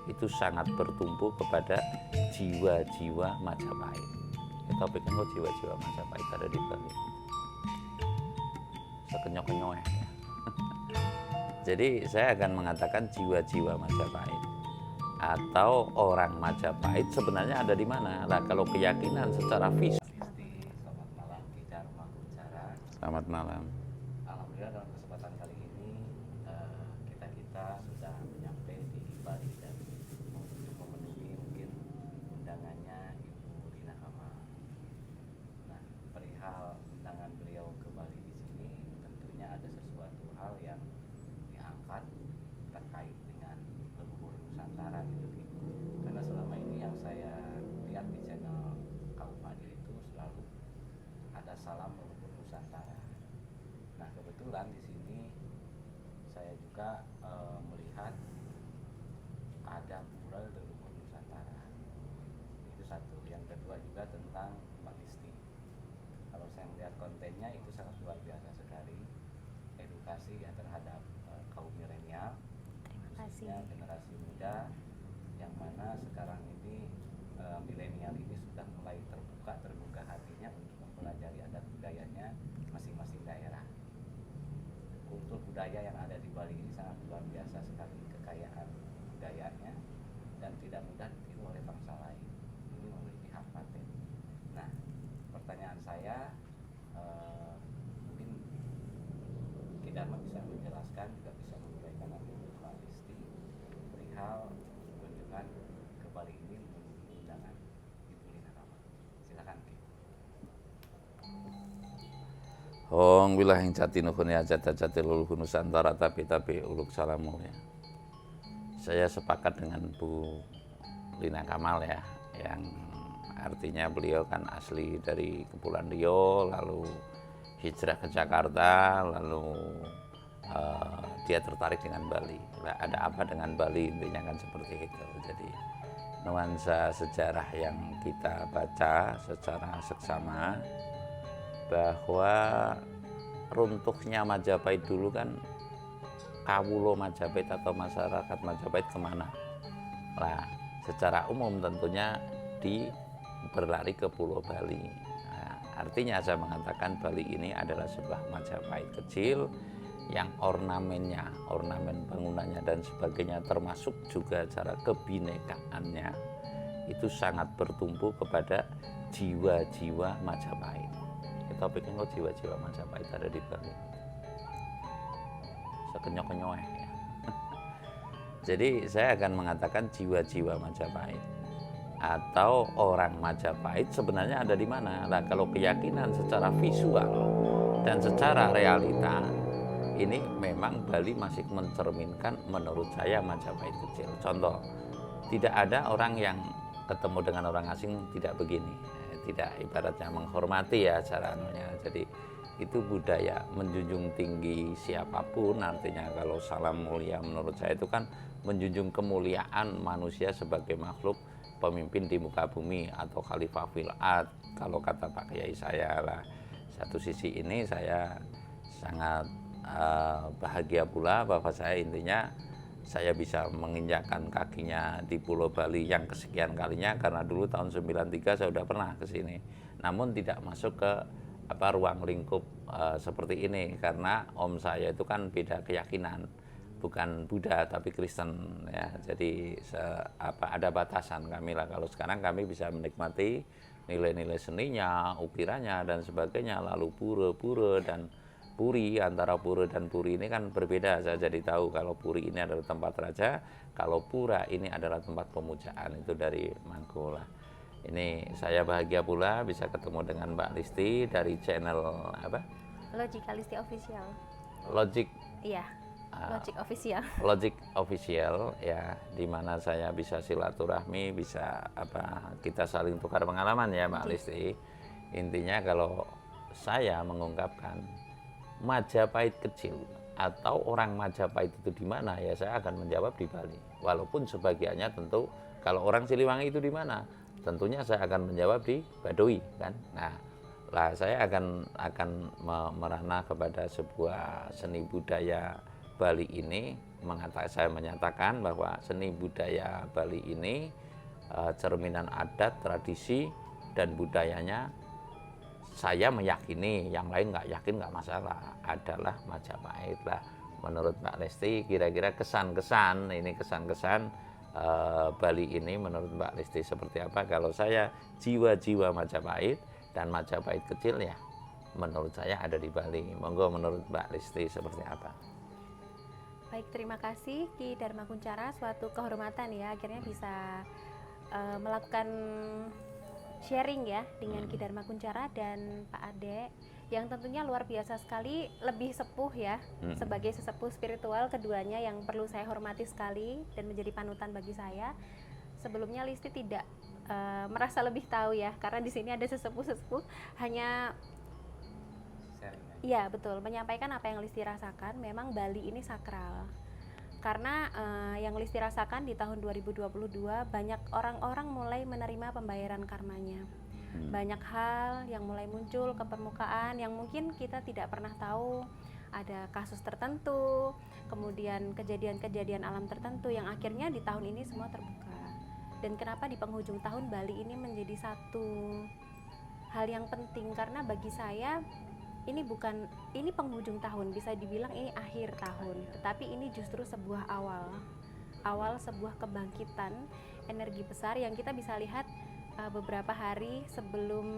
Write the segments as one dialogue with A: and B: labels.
A: itu sangat bertumpu kepada jiwa-jiwa Majapahit. Topiknya kok jiwa-jiwa Majapahit ada di Bali. Sekenyok-kenyok ya. Jadi saya akan mengatakan jiwa-jiwa Majapahit atau orang Majapahit sebenarnya ada di mana? Nah, kalau keyakinan secara fisik.
B: Selamat malam Ki Dharma Kucara.
A: Selamat malam.
B: Alhamdulillah dalam kesempatan kali ini kita sudah menyampai di Bali dan memenuhi mungkin undangannya Ibu Lina Kamal. Nah, perihal undangan beliau ke Bali di sini tentunya ada sesuatu hal yang diangkat terkait dengan leluhur Nusantara gitu Ki. Karena selama ini yang saya lihat di channel Kaum Hadir itu selalu ada salam leluhur Nusantara. Nah, kebetulan di sini saya juga melihat ada mural leluhur Nusantara. Itu satu. Yang kedua juga tentang Mbak Listi. Kalau saya melihat kontennya itu sangat luar biasa sekali. Edukasi ya terhadap kaum milenial, khususnya generasi muda, yang mana sekarang ini milenial ini sudah mulai terbuka hatinya untuk mempelajari adat budayanya masing-masing daerah. Kultur budaya yang ada di Bali ini sangat luar biasa sekali, kekayaan budayanya, dan tidak mudah ditiru oleh bangsa lain. Ini memiliki hak paten. Nah, pertanyaan saya mungkin Ki Dharma bisa menjelaskan, juga bisa memberikan nanti Mbak Listi perihal kunjungan ke Bali ini memenuhi undangan Ibu Lina Kamal. Silakan Ki.
A: Hong wilayah jati nuhun ya jati leluhur Nusantara tapi uluk salamu ya. Saya sepakat dengan Bu Lina Kamal ya, yang artinya beliau kan asli dari Kepulauan Riau, lalu hijrah ke Jakarta, lalu dia tertarik dengan Bali. Nah, ada apa dengan Bali, intinya kan seperti itu. Jadi nuansa sejarah yang kita baca secara seksama bahwa runtuhnya Majapahit dulu kan kawulo Majapahit atau masyarakat Majapahit kemana? Nah, secara umum tentunya berlari ke Pulau Bali. Nah, artinya saya mengatakan Bali ini adalah sebuah Majapahit kecil yang ornamen bangunannya dan sebagainya, termasuk juga cara kebinekaannya itu sangat bertumpu kepada jiwa-jiwa Majapahit. Topiknya kok jiwa-jiwa Majapahit ada di Bali. Sekenyok-kenyok ya. Jadi saya akan mengatakan jiwa-jiwa Majapahit atau orang Majapahit sebenarnya ada di mana? Nah, kalau keyakinan secara visual dan secara realita ini memang Bali masih mencerminkan menurut saya Majapahit kecil. Contoh, tidak ada orang yang ketemu dengan orang asing tidak begini, tidak ibaratnya menghormati ya caranya. Jadi itu budaya menjunjung tinggi siapapun, artinya kalau salam mulia menurut saya itu kan menjunjung kemuliaan manusia sebagai makhluk pemimpin di muka bumi atau khalifah fil ard kalau kata Pak Kiai saya lah. Satu sisi ini saya sangat bahagia pula bahwa saya intinya saya bisa menginjakkan kakinya di Pulau Bali yang kesekian kalinya, karena dulu tahun 93 saya sudah pernah ke sini. Namun tidak masuk ke ruang lingkup seperti ini karena om saya itu kan beda keyakinan, bukan Buddha tapi Kristen ya. Jadi ada batasan kami lah. Kalau sekarang kami bisa menikmati nilai-nilai seninya, ukirannya dan sebagainya, lalu pura-pura dan Puri, antara pura dan puri ini kan berbeda. Saya jadi tahu kalau puri ini adalah tempat raja, kalau pura ini adalah tempat pemujaan. Itu dari Mangkulah. Ini saya bahagia pula bisa ketemu dengan Mbak Listi dari channel apa?
C: Logic Listi Official.
A: Logic.
C: Iya. Logic Official.
A: Logic Official ya, di mana saya bisa silaturahmi, bisa kita saling tukar pengalaman ya Mbak Listi. Intinya kalau saya mengungkapkan Majapahit kecil atau orang Majapahit itu di mana, ya saya akan menjawab di Bali. Walaupun sebagiannya tentu kalau orang Siliwangi itu di mana, tentunya saya akan menjawab di Baduy kan. Nah, saya akan merana kepada sebuah seni budaya Bali ini saya menyatakan bahwa seni budaya Bali ini cerminan adat, tradisi, dan budayanya. Saya meyakini, yang lain nggak yakin nggak masalah, adalah Majapahit lah. Menurut Mbak Lesti, kira-kira kesan-kesan Bali ini menurut Mbak Lesti seperti apa? Kalau saya jiwa-jiwa Majapahit dan Majapahit kecil ya, menurut saya ada di Bali. Monggo menurut Mbak Lesti seperti apa?
C: Baik, terima kasih Ki Dharma Kunchara, suatu kehormatan ya akhirnya bisa melakukan sharing ya dengan Ki Dharma Kunchara dan Pak Ade yang tentunya luar biasa sekali, lebih sepuh ya, sebagai sesepuh spiritual keduanya yang perlu saya hormati sekali dan menjadi panutan bagi saya. Sebelumnya Listi tidak merasa lebih tahu ya, karena di sini ada sesepuh-sesepuh hanya
B: sharing aja.
C: iya betul, menyampaikan apa yang Listi rasakan. Memang Bali ini sakral. Karena yang Listi rasakan di tahun 2022 banyak orang-orang mulai menerima pembayaran karmanya. Banyak hal yang mulai muncul ke permukaan yang mungkin kita tidak pernah tahu. Ada kasus tertentu, kemudian kejadian-kejadian alam tertentu yang akhirnya di tahun ini semua terbuka. Dan kenapa di penghujung tahun Bali ini menjadi satu hal yang penting, karena bagi saya ini penghujung tahun, bisa dibilang ini akhir tahun, tetapi ini justru sebuah awal sebuah kebangkitan energi besar yang kita bisa lihat beberapa hari sebelum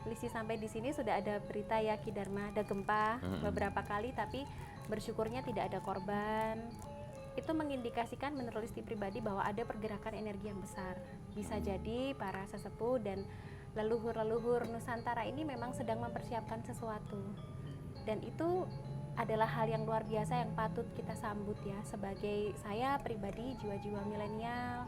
C: Listi sampai di sini sudah ada berita ya Ki Dharma, ada gempa beberapa kali, tapi bersyukurnya tidak ada korban. Itu mengindikasikan menurut Listi pribadi bahwa ada pergerakan energi yang besar. Bisa jadi para sesepuh dan leluhur-leluhur Nusantara ini memang sedang mempersiapkan sesuatu, dan itu adalah hal yang luar biasa yang patut kita sambut ya, sebagai saya pribadi jiwa-jiwa milenial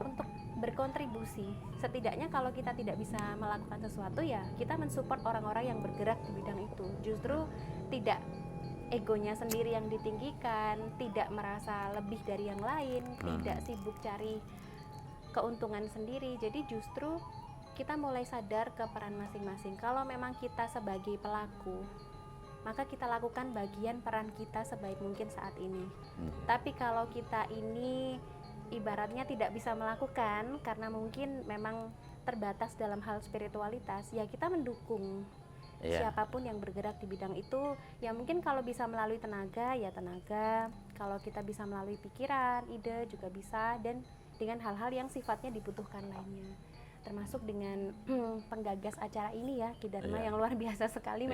C: untuk berkontribusi. Setidaknya kalau kita tidak bisa melakukan sesuatu ya kita mensupport orang-orang yang bergerak di bidang itu. Justru tidak egonya sendiri yang ditinggikan, tidak merasa lebih dari yang lain, tidak sibuk cari keuntungan sendiri. Jadi justru kita mulai sadar ke peran masing-masing. Kalau memang kita sebagai pelaku, maka kita lakukan bagian peran kita sebaik mungkin saat ini. Tapi kalau kita ini ibaratnya tidak bisa melakukan karena mungkin memang terbatas dalam hal spiritualitas, ya kita mendukung siapapun yang bergerak di bidang itu. Ya mungkin kalau bisa melalui tenaga, ya tenaga. Kalau kita bisa melalui pikiran, ide juga bisa, dan dengan hal-hal yang sifatnya dibutuhkan lainnya. Termasuk dengan penggagas acara ini ya Ki Dharma yang luar biasa sekali.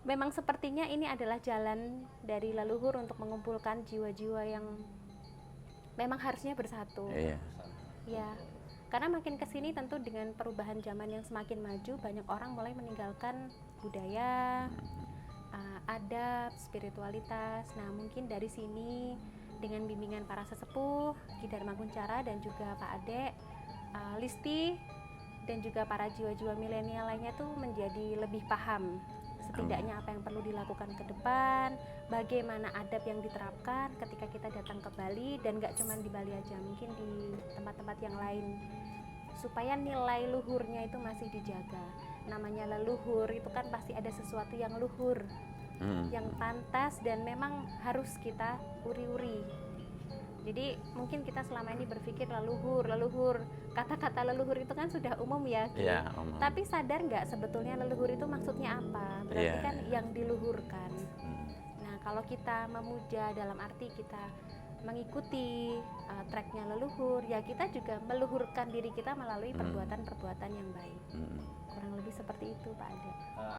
C: Memang sepertinya ini adalah jalan dari leluhur untuk mengumpulkan jiwa-jiwa yang memang harusnya bersatu. Ya, karena makin kesini tentu dengan perubahan zaman yang semakin maju, banyak orang mulai meninggalkan budaya, adab, spiritualitas. Nah mungkin dari sini dengan bimbingan para sesepuh Ki Dharma Kunchara dan juga Pak Ade, Listi dan juga para jiwa-jiwa milenial lainnya tuh menjadi lebih paham setidaknya apa yang perlu dilakukan ke depan, bagaimana adab yang diterapkan ketika kita datang ke Bali, dan gak cuma di Bali aja, mungkin di tempat-tempat yang lain, supaya nilai luhurnya itu masih dijaga. Namanya leluhur itu kan pasti ada sesuatu yang luhur, yang pantas dan memang harus kita uri-uri. Jadi mungkin kita selama ini berpikir leluhur, kata-kata leluhur itu kan sudah umum ya, umum. Tapi sadar nggak sebetulnya leluhur itu maksudnya apa? Berarti kan yang diluhurkan. Nah kalau kita memuja dalam arti kita mengikuti tracknya leluhur, ya kita juga meluhurkan diri kita melalui perbuatan-perbuatan yang baik. Kurang lebih seperti itu Pak Ade.